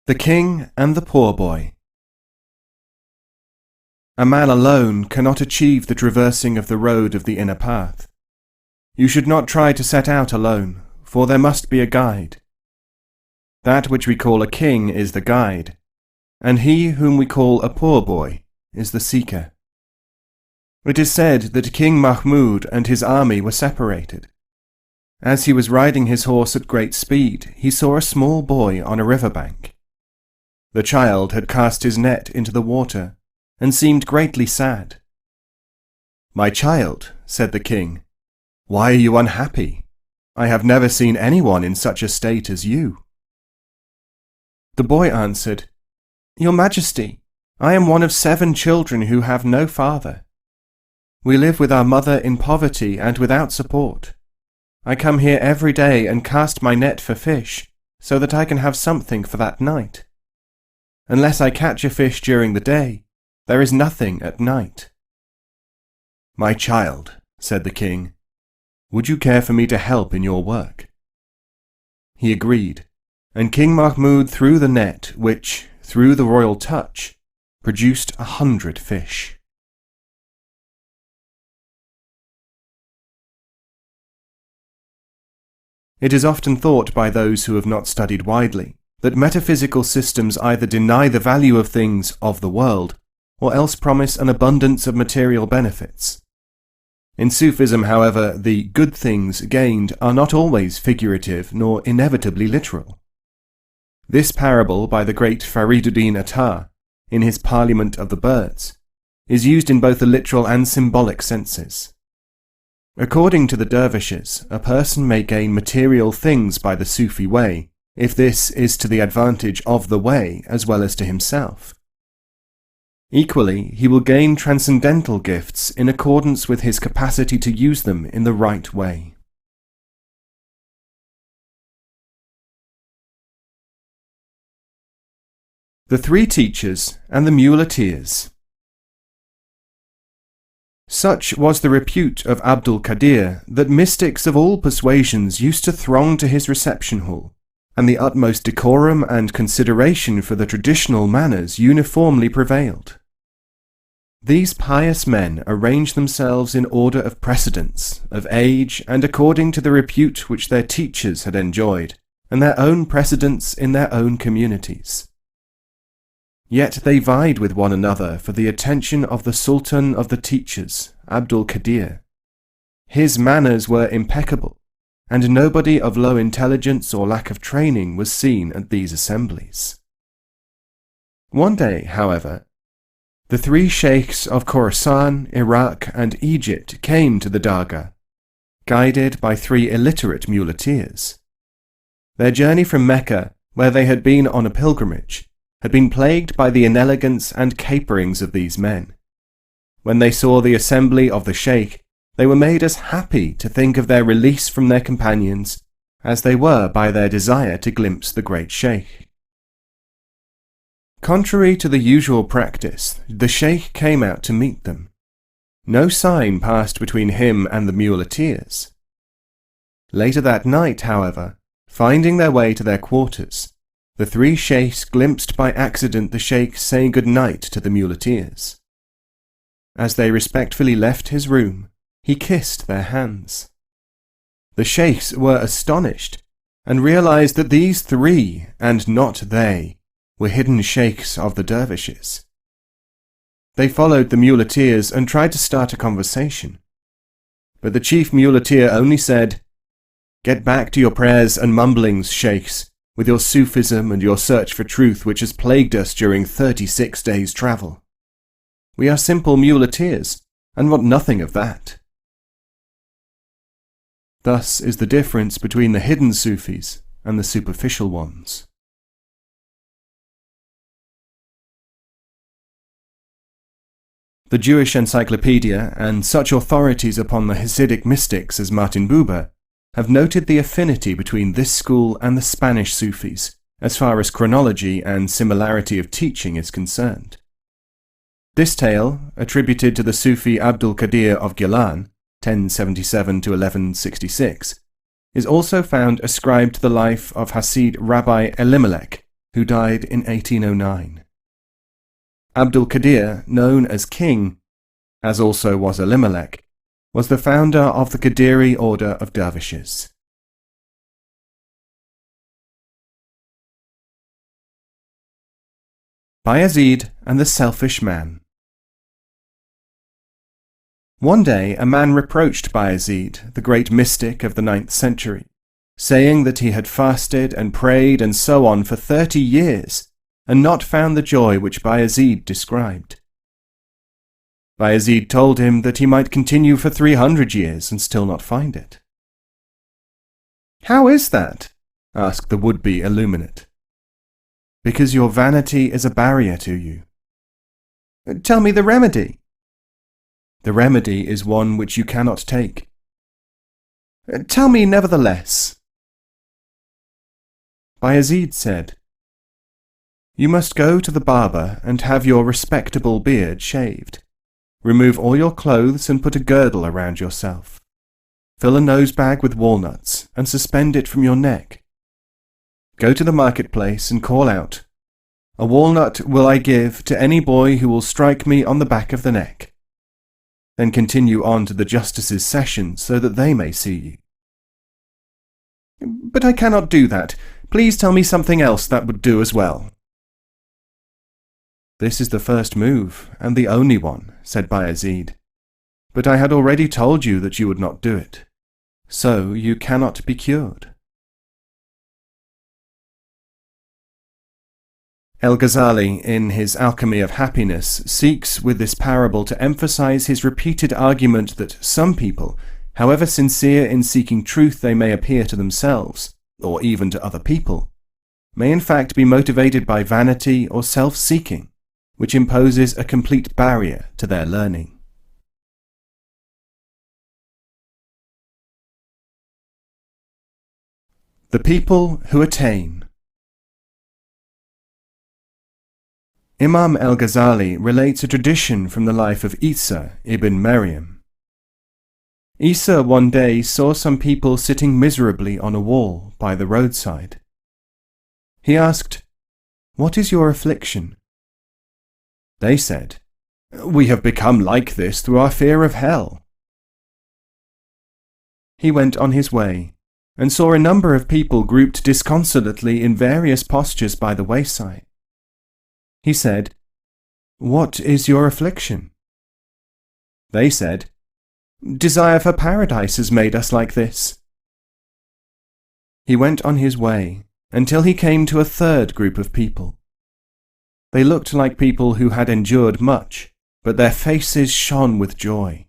The King and the Poor Boy. A man alone cannot achieve the traversing of the road of the inner path. You should not try to set out alone, for there must be a guide. That which we call a king is the guide, and he whom we call a poor boy is the seeker. It is said that King Mahmud and his army were separated. As he was riding his horse at great speed, he saw a small boy on a riverbank. The child had cast his net into the water, and seemed greatly sad. "My child," said the king, "why are you unhappy? I have never seen anyone in such a state as you." The boy answered, "Your Majesty, I am one of 7 children who have no father. We live with our mother in poverty and without support. I come here every day and cast my net for fish, so that I can have something for that night. Unless I catch a fish during the day, there is nothing at night." "My child," said the king, "would you care for me to help in your work?" He agreed, and King Mahmud threw the net which, through the royal touch, produced 100 fish. It is often thought by those who have not studied widely that metaphysical systems either deny the value of things of the world or else promise an abundance of material benefits. In Sufism, however, the good things gained are not always figurative nor inevitably literal. This parable by the great Fariduddin Attar, in his Parliament of the Birds, is used in both the literal and symbolic senses. According to the Dervishes, a person may gain material things by the Sufi way, if this is to the advantage of the way as well as to himself. Equally, he will gain transcendental gifts in accordance with his capacity to use them in the right way. The 3 teachers and the muleteers. Such was the repute of Abdul Qadir that mystics of all persuasions used to throng to his reception hall, and the utmost decorum and consideration for the traditional manners uniformly prevailed. These pious men arranged themselves in order of precedence, of age, and according to the repute which their teachers had enjoyed, and their own precedence in their own communities. Yet they vied with one another for the attention of the Sultan of the teachers, Abdul Qadir. His manners were impeccable, and nobody of low intelligence or lack of training was seen at these assemblies. One day, however, the 3 sheikhs of Khorasan, Iraq, and Egypt came to the Dargah, guided by 3 illiterate muleteers. Their journey from Mecca, where they had been on a pilgrimage, had been plagued by the inelegance and caperings of these men. When they saw the assembly of the sheikh, they were made as happy to think of their release from their companions as they were by their desire to glimpse the great sheikh. Contrary to the usual practice, the sheikh came out to meet them. No sign passed between him and the muleteers. Later that night, however, finding their way to their quarters, the 3 sheikhs glimpsed by accident the sheikh saying good night to the muleteers. As they respectfully left his room, he kissed their hands. The sheikhs were astonished, and realized that these 3, and not they, were hidden sheikhs of the Dervishes. They followed the muleteers and tried to start a conversation. But the chief muleteer only said, "Get back to your prayers and mumblings, sheikhs, with your Sufism and your search for truth which has plagued us during 36 days' travel. We are simple muleteers, and want nothing of that." Thus is the difference between the hidden Sufis and the superficial ones. The Jewish Encyclopedia and such authorities upon the Hasidic mystics as Martin Buber have noted the affinity between this school and the Spanish Sufis, as far as chronology and similarity of teaching is concerned. This tale, attributed to the Sufi Abdul Qadir of Gilan, 1077 to 1166, is also found ascribed to the life of Hasid Rabbi Elimelech, who died in 1809. Abdul Qadir, known as King, as also was Elimelech, was the founder of the Qadiri order of Dervishes. Bayezid and the Selfish Man. One day a man reproached Bayezid, the great mystic of the 9th century, saying that he had fasted and prayed and so on for 30 years, and not found the joy which Bayezid described. Bayezid told him that he might continue for 300 years and still not find it. "How is that?" asked the would-be illuminate. "Because your vanity is a barrier to you." "Tell me the remedy." "The remedy is one which you cannot take." "Tell me nevertheless." Bayezid said, "You must go to the barber and have your respectable beard shaved. Remove all your clothes and put a girdle around yourself. Fill a nosebag with walnuts and suspend it from your neck. Go to the marketplace and call out, 'A walnut will I give to any boy who will strike me on the back of the neck.' Then continue on to the justices' session so that they may see you." "But I cannot do that. Please tell me something else that would do as well." "This is the first move, and the only one," said Bayezid. "But I had already told you that you would not do it. So you cannot be cured." El-Ghazali, in his Alchemy of Happiness, seeks with this parable to emphasize his repeated argument that some people, however sincere in seeking truth they may appear to themselves, or even to other people, may in fact be motivated by vanity or self-seeking, which imposes a complete barrier to their learning. The people who attain. Imam el-Ghazali relates a tradition from the life of Isa ibn Maryam. Isa one day saw some people sitting miserably on a wall by the roadside. He asked, "What is your affliction?" They said, "We have become like this through our fear of hell." He went on his way and saw a number of people grouped disconsolately in various postures by the wayside. He said, "What is your affliction?" They said, "Desire for paradise has made us like this." He went on his way until he came to a third group of people. They looked like people who had endured much, but their faces shone with joy.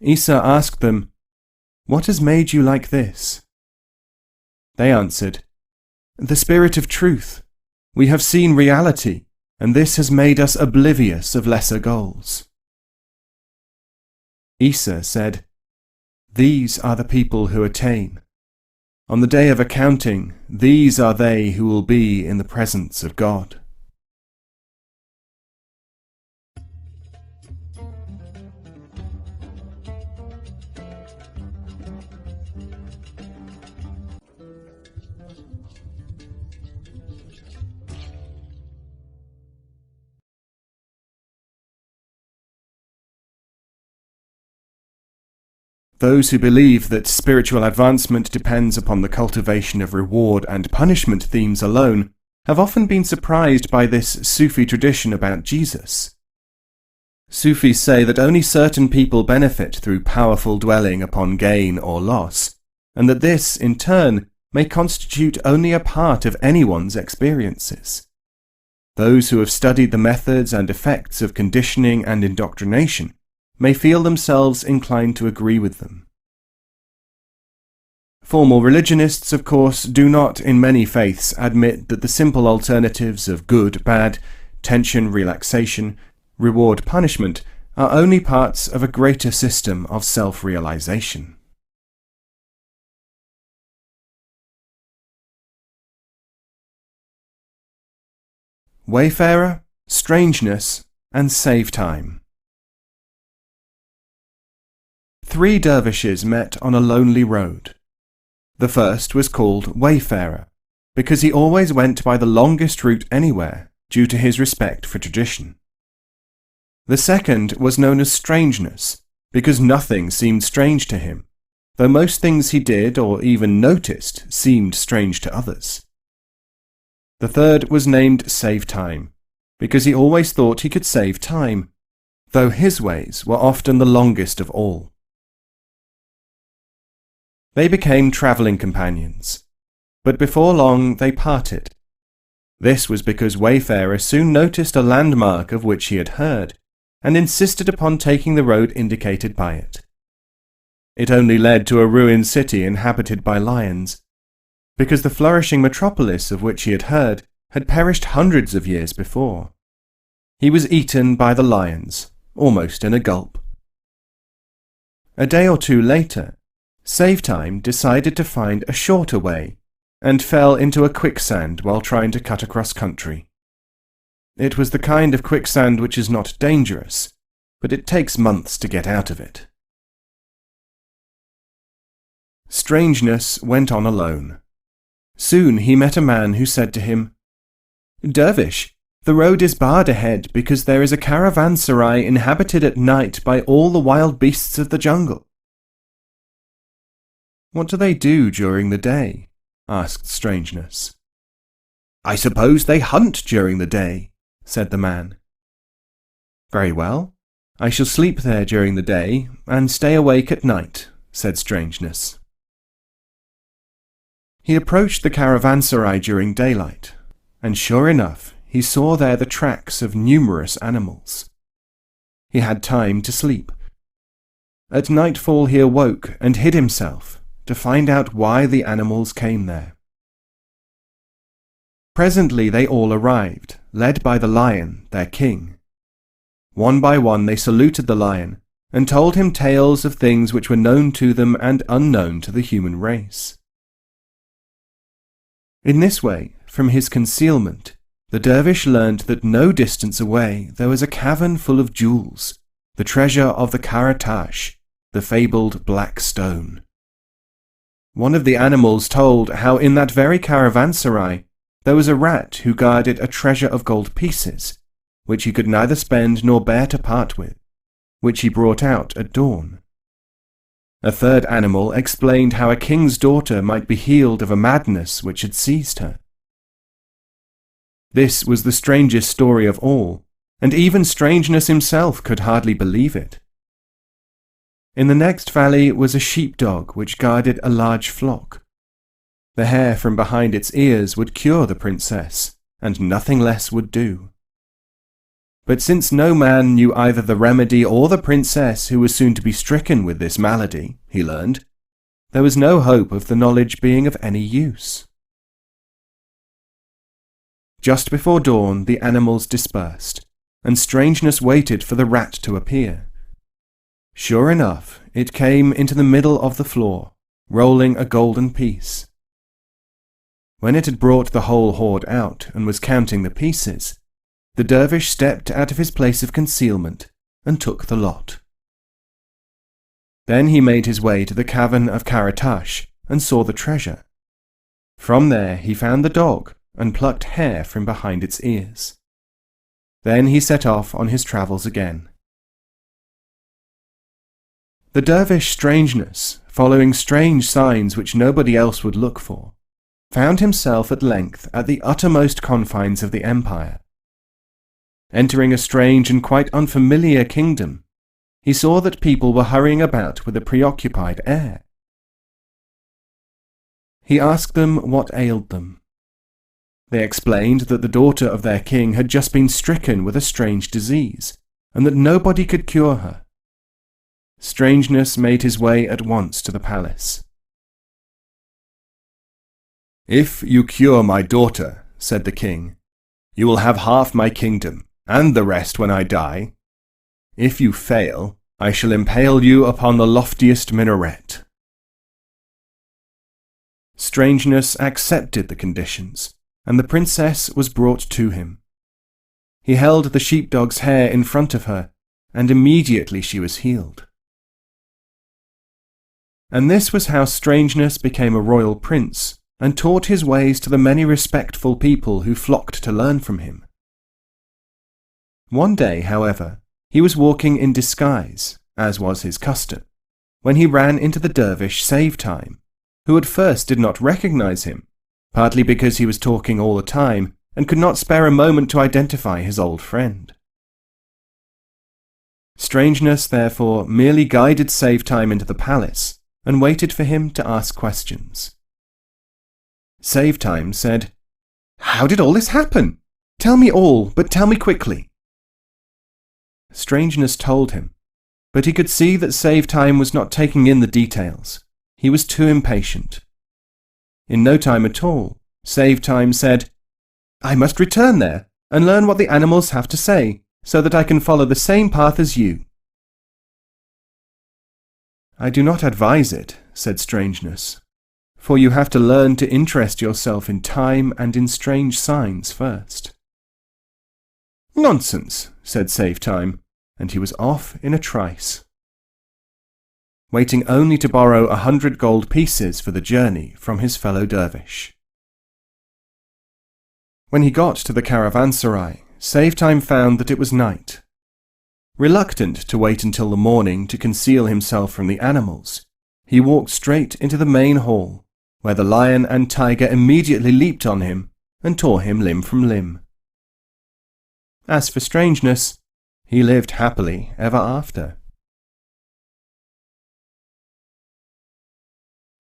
Isa asked them, "What has made you like this?" They answered, "The Spirit of Truth. We have seen reality, and this has made us oblivious of lesser goals." Isa said, "These are the people who attain. On the day of accounting, these are they who will be in the presence of God." Those who believe that spiritual advancement depends upon the cultivation of reward and punishment themes alone have often been surprised by this Sufi tradition about Jesus. Sufis say that only certain people benefit through powerful dwelling upon gain or loss, and that this, in turn, may constitute only a part of anyone's experiences. Those who have studied the methods and effects of conditioning and indoctrination may feel themselves inclined to agree with them. Formal religionists, of course, do not in many faiths admit that the simple alternatives of good, bad, tension, relaxation, reward, punishment are only parts of a greater system of self-realization. Wayfarer, strangeness, and save time. 3 dervishes met on a lonely road. The first was called Wayfarer, because he always went by the longest route anywhere due to his respect for tradition. The second was known as strangeness, because nothing seemed strange to him, though most things he did or even noticed seemed strange to others. The third was named save time, because he always thought he could save time, though his ways were often the longest of all. They became travelling companions, but before long they parted. This was because Wayfarer soon noticed a landmark of which he had heard, and insisted upon taking the road indicated by it. It only led to a ruined city inhabited by lions, because the flourishing metropolis of which he had heard had perished hundreds of years before. He was eaten by the lions, almost in a gulp. A day or two later, Save Time decided to find a shorter way, and fell into a quicksand while trying to cut across country. It was the kind of quicksand which is not dangerous, but it takes months to get out of it. Strangeness went on alone. Soon he met a man who said to him, "Dervish, the road is barred ahead because there is a caravanserai inhabited at night by all the wild beasts of the jungle." "What do they do during the day?" asked Strangeness. "I suppose they hunt during the day," said the man. "Very well. I shall sleep there during the day and stay awake at night," said Strangeness. He approached the caravanserai during daylight, and sure enough, he saw there the tracks of numerous animals. He had time to sleep. At nightfall he awoke and hid himself to find out why the animals came there. Presently they all arrived, led by the lion, their king. One by one they saluted the lion, and told him tales of things which were known to them and unknown to the human race. In this way, from his concealment, the dervish learned that no distance away there was a cavern full of jewels, the treasure of the Karatash, the fabled black stone. One of the animals told how in that very caravanserai there was a rat who guarded a treasure of gold pieces, which he could neither spend nor bear to part with, which he brought out at dawn. A third animal explained how a king's daughter might be healed of a madness which had seized her. This was the strangest story of all, and even Strangeness himself could hardly believe it. In the next valley was a sheepdog which guarded a large flock. The hair from behind its ears would cure the princess, and nothing less would do. But since no man knew either the remedy or the princess who was soon to be stricken with this malady, he learned, there was no hope of the knowledge being of any use. Just before dawn the animals dispersed, and Strangeness waited for the rat to appear. Sure enough, it came into the middle of the floor, rolling a golden piece. When it had brought the whole hoard out and was counting the pieces, the dervish stepped out of his place of concealment and took the lot. Then he made his way to the cavern of Karatash and saw the treasure. From there he found the dog and plucked hair from behind its ears. Then he set off on his travels again. The dervish Strangeness, following strange signs which nobody else would look for, found himself at length at the uttermost confines of the empire. Entering a strange and quite unfamiliar kingdom, he saw that people were hurrying about with a preoccupied air. He asked them what ailed them. They explained that the daughter of their king had just been stricken with a strange disease, and that nobody could cure her. Strangeness made his way at once to the palace. "If you cure my daughter," said the king, "you will have half my kingdom, and the rest when I die. If you fail, I shall impale you upon the loftiest minaret." Strangeness accepted the conditions, and the princess was brought to him. He held the sheepdog's hair in front of her, and immediately she was healed. And this was how Strangeness became a royal prince and taught his ways to the many respectful people who flocked to learn from him. One day, however, he was walking in disguise, as was his custom, when he ran into the dervish Save-Time, who at first did not recognize him, partly because he was talking all the time and could not spare a moment to identify his old friend. Strangeness, therefore, merely guided Save-Time into the palace and waited for him to ask questions. Save-Time said, "How did all this happen? Tell me all, but tell me quickly." Strangeness told him, but he could see that Save-Time was not taking in the details. He was too impatient. In no time at all, Save-Time said, "I must return there and learn what the animals have to say, so that I can follow the same path as you." "I do not advise it," said Strangeness, "for you have to learn to interest yourself in time and in strange signs first." "Nonsense," said Save-Time, and he was off in a trice, waiting only to borrow 100 gold pieces for the journey from his fellow dervish. When he got to the caravanserai, Save-Time found that it was night. Reluctant to wait until the morning to conceal himself from the animals, he walked straight into the main hall, where the lion and tiger immediately leaped on him and tore him limb from limb. As for Strangeness, he lived happily ever after.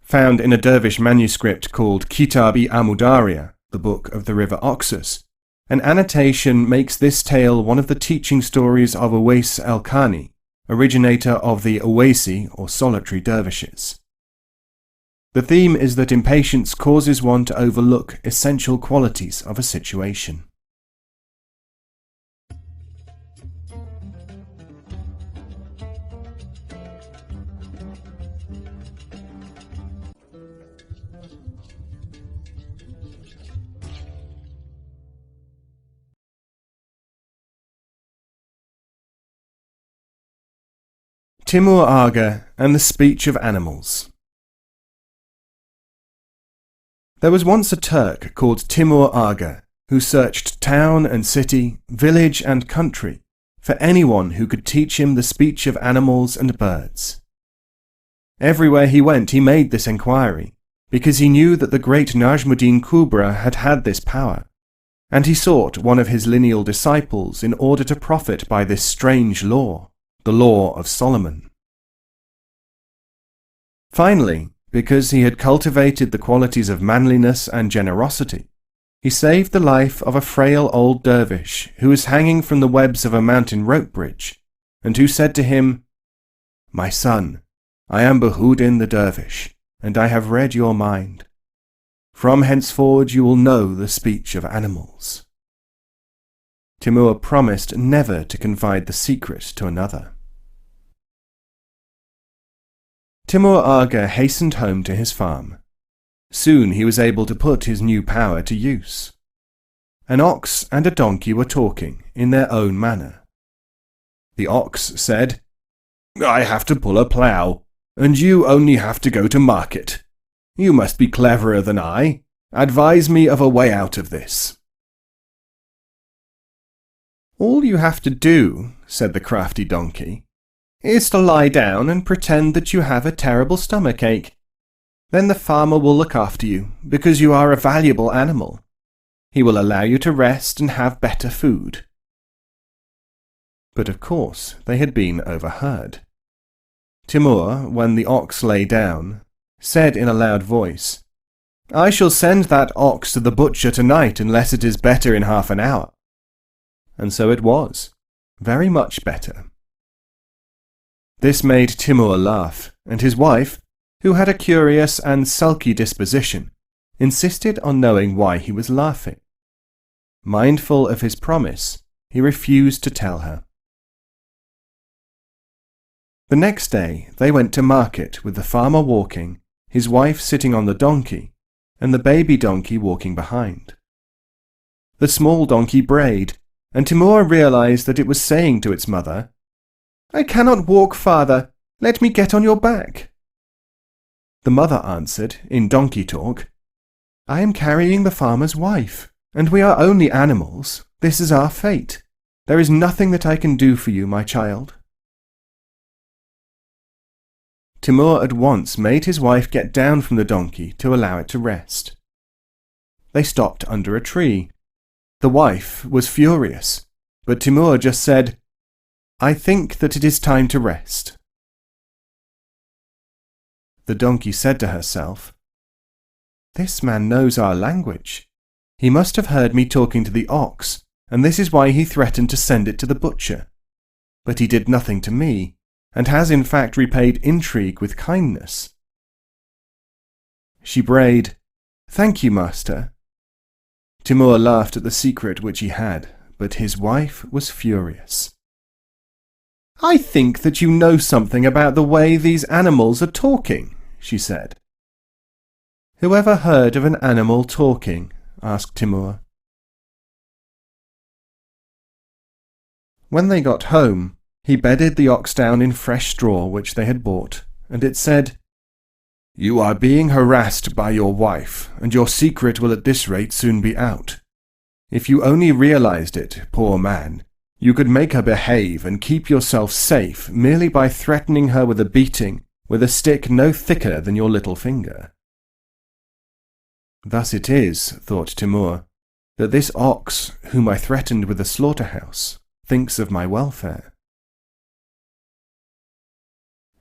Found in a dervish manuscript called Kitab-i-Amudarya, the Book of the River Oxus, an annotation makes this tale one of the teaching stories of Uwais al-Khani, originator of the Uwaisi or solitary dervishes. The theme is that impatience causes one to overlook essential qualities of a situation. Timur Aga and the Speech of Animals. There was once a Turk called Timur Aga who searched town and city, village and country for anyone who could teach him the speech of animals and birds. Everywhere he went he made this enquiry, because he knew that the great Najmuddin Kubra had had this power, and he sought one of his lineal disciples in order to profit by this strange law, the law of Solomon. Finally, because he had cultivated the qualities of manliness and generosity, he saved the life of a frail old dervish who was hanging from the webs of a mountain rope bridge, and who said to him, "My son, I am Behuddin the dervish, and I have read your mind. From henceforward you will know the speech of animals." Timur promised never to confide the secret to another. Timur Aga hastened home to his farm. Soon he was able to put his new power to use. An ox and a donkey were talking in their own manner. The ox said, "I have to pull a plough, and you only have to go to market. You must be cleverer than I. Advise me of a way out of this." "All you have to do," said the crafty donkey, "is to lie down and pretend that you have a terrible stomachache. Then the farmer will look after you, because you are a valuable animal. He will allow you to rest and have better food." But of course they had been overheard. Timur, when the ox lay down, said in a loud voice, "I shall send that ox to the butcher tonight unless it is better in half an hour." And so it was, very much better. This made Timur laugh, and his wife, who had a curious and sulky disposition, insisted on knowing why he was laughing. Mindful of his promise, he refused to tell her. The next day they went to market with the farmer walking, his wife sitting on the donkey, and the baby donkey walking behind. The small donkey brayed, and Timur realized that it was saying to its mother, "I cannot walk, father. Let me get on your back." The mother answered, in donkey talk, I am carrying the farmer's wife, and we are only animals. This is our fate. There is nothing that I can do for you, my child." Timur at once made his wife get down from the donkey to allow it to rest. They stopped under a tree. The wife was furious, but Timur just said, "I think that it is time to rest." The donkey said to herself, "This man knows our language. He must have heard me talking to the ox, and this is why he threatened to send it to the butcher. But he did nothing to me, and has in fact repaid intrigue with kindness." She brayed, "Thank you, master." Timur laughed at the secret which he had, but his wife was furious. "I think that you know something about the way these animals are talking," she said. "Who ever heard of an animal talking?" asked Timur. When they got home, he bedded the ox down in fresh straw which they had bought, and it said, "You are being harassed by your wife, and your secret will at this rate soon be out. If you only realized it, poor man, you could make her behave and keep yourself safe merely by threatening her with a beating with a stick no thicker than your little finger." Thus it is, thought Timur, that this ox, whom I threatened with a slaughterhouse, thinks of my welfare.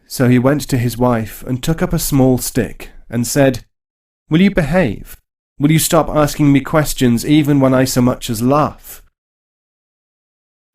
So he went to his wife and took up a small stick and said, "Will you behave? Will you stop asking me questions even when I so much as laugh?"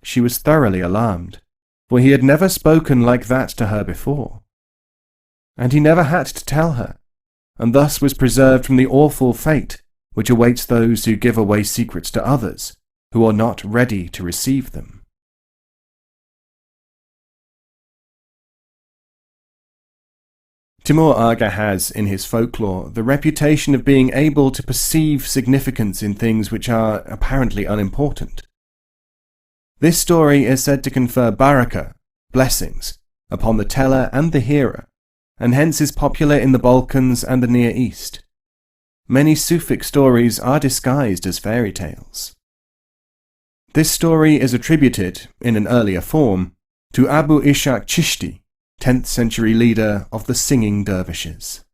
She was thoroughly alarmed, for he had never spoken like that to her before. And he never had to tell her, and thus was preserved from the awful fate which awaits those who give away secrets to others who are not ready to receive them. Timur Aga has, in his folklore, the reputation of being able to perceive significance in things which are apparently unimportant. This story is said to confer baraka, blessings, upon the teller and the hearer, and hence is popular in the Balkans and the Near East. Many Sufic stories are disguised as fairy tales. This story is attributed, in an earlier form, to Abu Ishaq Chishti, 10th century leader of the singing Dervishes.